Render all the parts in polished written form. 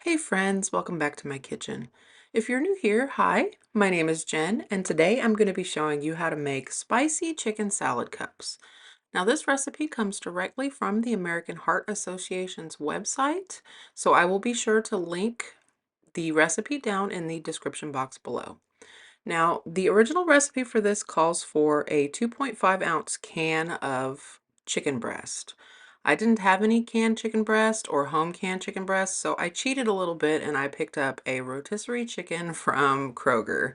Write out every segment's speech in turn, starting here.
Hey friends, welcome back to my kitchen. If you're new here, hi, my name is Jen, and today I'm going to be showing you how to make spicy chicken salad cups. Now, this recipe comes directly from the American Heart Association's website, so I will be sure to link the recipe down in the description box below. Now, the original recipe for this calls for a 2.5-ounce can of chicken breast. I didn't have any canned chicken breast or home canned chicken breast, so I cheated a little bit and I picked up a rotisserie chicken from Kroger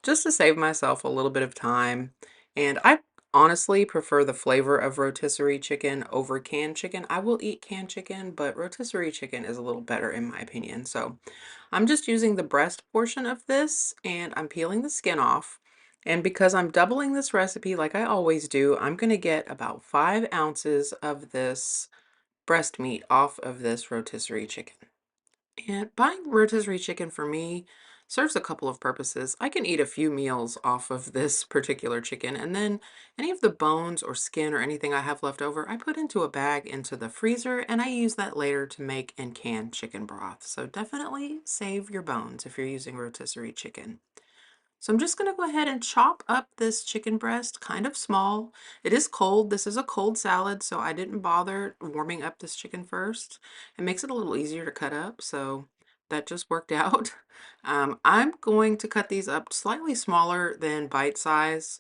just to save myself a little bit of time. And I honestly prefer the flavor of rotisserie chicken over canned chicken. I will eat canned chicken, but rotisserie chicken is a little better in my opinion. So I'm just using the breast portion of this and I'm peeling the skin off. And because I'm doubling this recipe like I always do, I'm going to get about 5 ounces of this breast meat off of this rotisserie chicken. And buying rotisserie chicken for me serves a couple of purposes. I can eat a few meals off of this particular chicken, and then any of the bones or skin or anything I have left over, I put into a bag into the freezer, and I use that later to make and can chicken broth. So definitely save your bones if you're using rotisserie chicken. So I'm just going to go ahead and chop up this chicken breast kind of small. It is cold. This is a cold salad, so I didn't bother warming up this chicken first. It makes it a little easier to cut up, so that just worked out. I'm going to cut these up slightly smaller than bite size.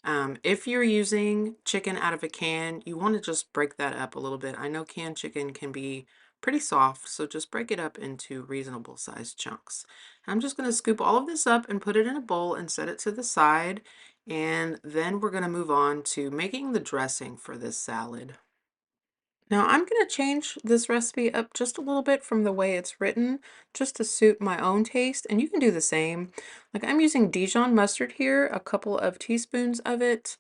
If you're using chicken out of a can, you want to just break that up a little bit. I know canned chicken can be pretty soft, so just break it up into reasonable sized chunks. I'm just going to scoop all of this up and put it in a bowl and set it to the side. And then we're going to move on to making the dressing for this salad. Now I'm going to change this recipe up just a little bit from the way it's written, just to suit my own taste, and you can do the same. Like I'm using Dijon mustard here, a couple of teaspoons of it.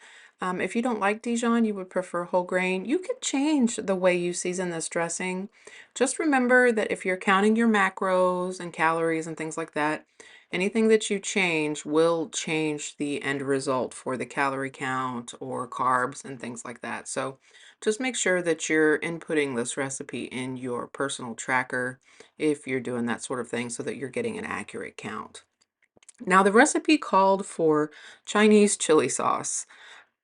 If you don't like Dijon, you would prefer whole grain, you could change the way you season this dressing. Just remember that if you're counting your macros and calories and things like that, anything that you change will change the end result for the calorie count or carbs and things like that. So just make sure that you're inputting this recipe in your personal tracker if you're doing that sort of thing so that you're getting an accurate count. Now, the recipe called for Chinese chili sauce.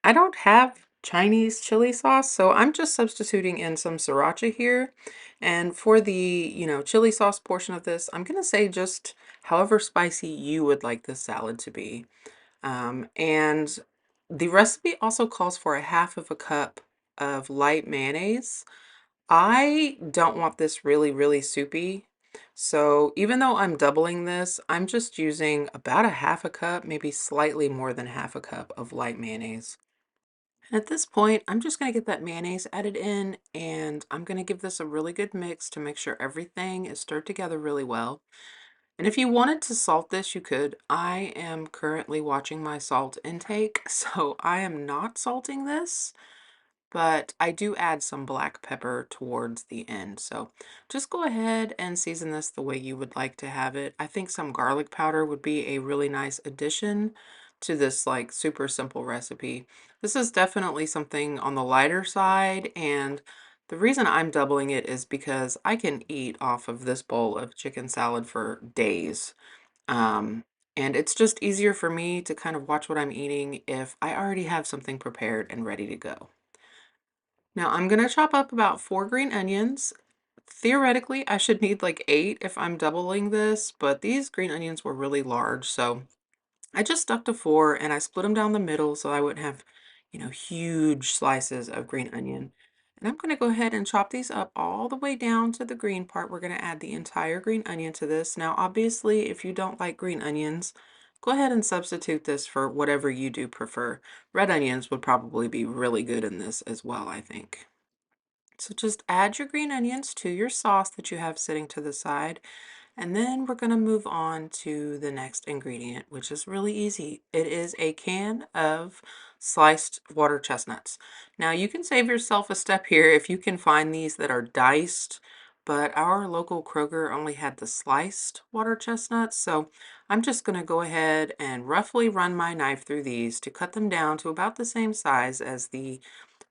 I don't have Chinese chili sauce, so I'm just substituting in some sriracha here. And for the, chili sauce portion of this, I'm going to say just however spicy you would like this salad to be. And the recipe also calls for a half of a cup of light mayonnaise. I don't want this really, really soupy. So even though I'm doubling this, I'm just using about a half a cup, maybe slightly more than half a cup of light mayonnaise. And at this point, I'm just going to get that mayonnaise added in and I'm going to give this a really good mix to make sure everything is stirred together really well. And if you wanted to salt this, you could. I am currently watching my salt intake, so I am not salting this, but I do add some black pepper towards the end. So just go ahead and season this the way you would like to have it. I think some garlic powder would be a really nice addition to this like super simple recipe. This is definitely something on the lighter side, and the reason I'm doubling it is because I can eat off of this bowl of chicken salad for days. Um, and it's just easier for me to kind of watch what I'm eating if I already have something prepared and ready to go. Now I'm gonna chop up about 4 green onions. Theoretically, I should need like 8 if I'm doubling this, but these green onions were really large, so I just stuck to 4 and I split them down the middle so I wouldn't have, huge slices of green onion. And I'm going to go ahead and chop these up all the way down to the green part. We're going to add the entire green onion to this. Now, obviously, if you don't like green onions, go ahead and substitute this for whatever you do prefer. Red onions would probably be really good in this as well, I think. So just add your green onions to your sauce that you have sitting to the side. And then we're going to move on to the next ingredient, which is really easy. It is a can of sliced water chestnuts. Now you can save yourself a step here if you can find these that are diced, but our local Kroger only had the sliced water chestnuts. So I'm just going to go ahead and roughly run my knife through these to cut them down to about the same size as the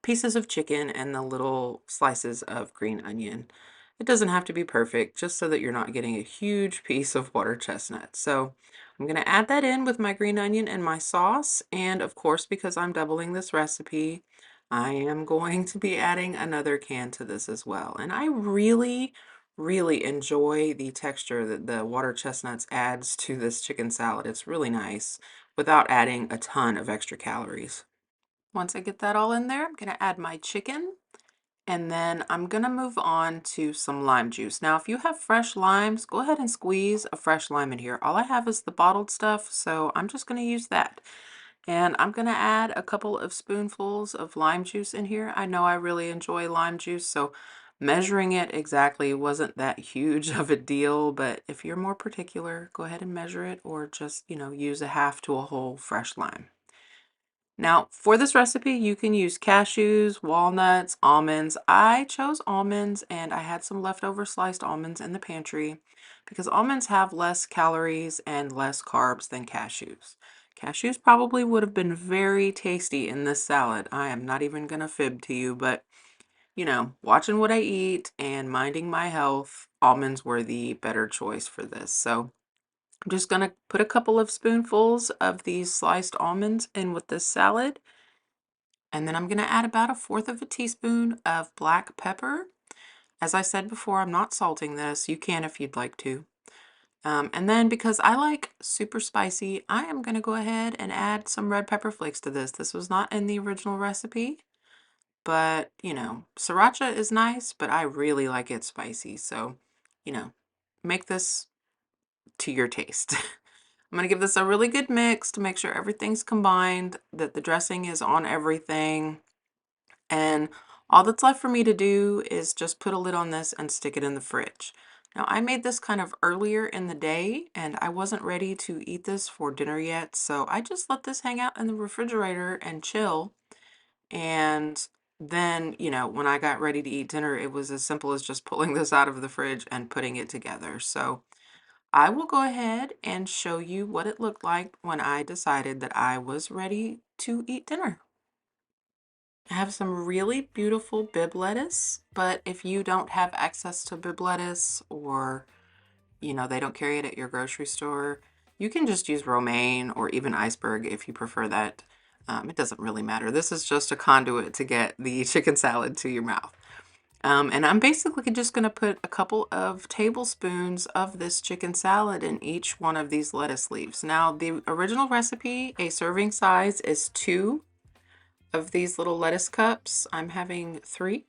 pieces of chicken and the little slices of green onion. It doesn't have to be perfect, just so that you're not getting a huge piece of water chestnut. So I'm going to add that in with my green onion and my sauce. And of course, because I'm doubling this recipe, I am going to be adding another can to this as well. And I really enjoy the texture that the water chestnuts adds to this chicken salad. It's really nice without adding a ton of extra calories. Once I get that all in there, I'm going to add my chicken. And then I'm gonna move on to some lime juice. Now, if you have fresh limes, go ahead and squeeze a fresh lime in here. All I have is the bottled stuff, so I'm just gonna use that. And I'm gonna add a couple of spoonfuls of lime juice in here. I know I really enjoy lime juice, so measuring it exactly wasn't that huge of a deal, but if you're more particular, go ahead and measure it or just, use a half to a whole fresh lime. Now, for this recipe, you can use cashews, walnuts, almonds. I chose almonds and I had some leftover sliced almonds in the pantry because almonds have less calories and less carbs than cashews. Cashews probably would have been very tasty in this salad. I am not even going to fib to you, but watching what I eat and minding my health, almonds were the better choice for this. So I'm just going to put a couple of spoonfuls of these sliced almonds in with this salad. And then I'm going to add about 1/4 of a teaspoon of black pepper. As I said before, I'm not salting this. You can if you'd like to. And then because I like super spicy, I am going to go ahead and add some red pepper flakes to this. This was not in the original recipe, but sriracha is nice, but I really like it spicy. So, you know, make this to your taste. I'm going to give this a really good mix to make sure everything's combined, that the dressing is on everything. And all that's left for me to do is just put a lid on this and stick it in the fridge. Now, I made this kind of earlier in the day and I wasn't ready to eat this for dinner yet, so I just let this hang out in the refrigerator and chill. And then, when I got ready to eat dinner, it was as simple as just pulling this out of the fridge and putting it together. So I will go ahead and show you what it looked like when I decided that I was ready to eat dinner. I have some really beautiful Bibb lettuce, but if you don't have access to Bibb lettuce or, they don't carry it at your grocery store, you can just use romaine or even iceberg if you prefer that. It doesn't really matter. This is just a conduit to get the chicken salad to your mouth. And I'm basically just going to put a couple of tablespoons of this chicken salad in each one of these lettuce leaves. Now, the original recipe, a serving size is 2 of these little lettuce cups. I'm having 3.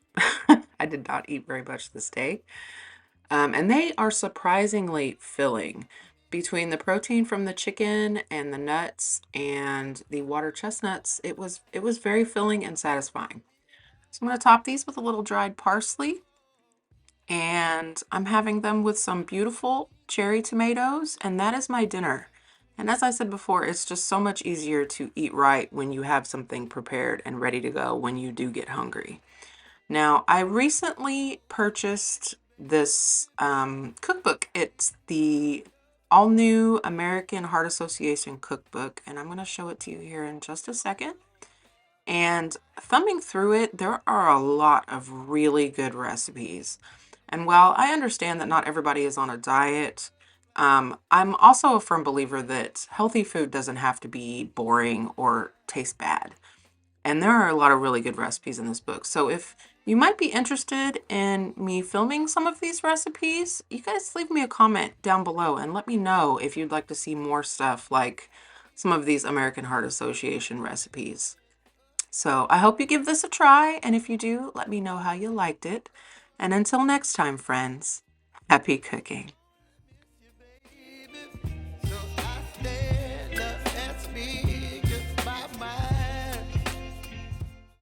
I did not eat very much this day. And they are surprisingly filling. Between the protein from the chicken and the nuts and the water chestnuts, it was very filling and satisfying. So I'm going to top these with a little dried parsley, and I'm having them with some beautiful cherry tomatoes, and that is my dinner. And as I said before, it's just so much easier to eat right when you have something prepared and ready to go when you do get hungry. Now, I recently purchased this cookbook. It's the all new American Heart Association cookbook, and I'm going to show it to you here in just a second. And thumbing through it, there are a lot of really good recipes. And while I understand that not everybody is on a diet, I'm also a firm believer that healthy food doesn't have to be boring or taste bad. And there are a lot of really good recipes in this book. So if you might be interested in me filming some of these recipes, you guys leave me a comment down below and let me know if you'd like to see more stuff like some of these American Heart Association recipes. So I hope you give this a try, and if you do, let me know how you liked it. And until next time, friends, happy cooking.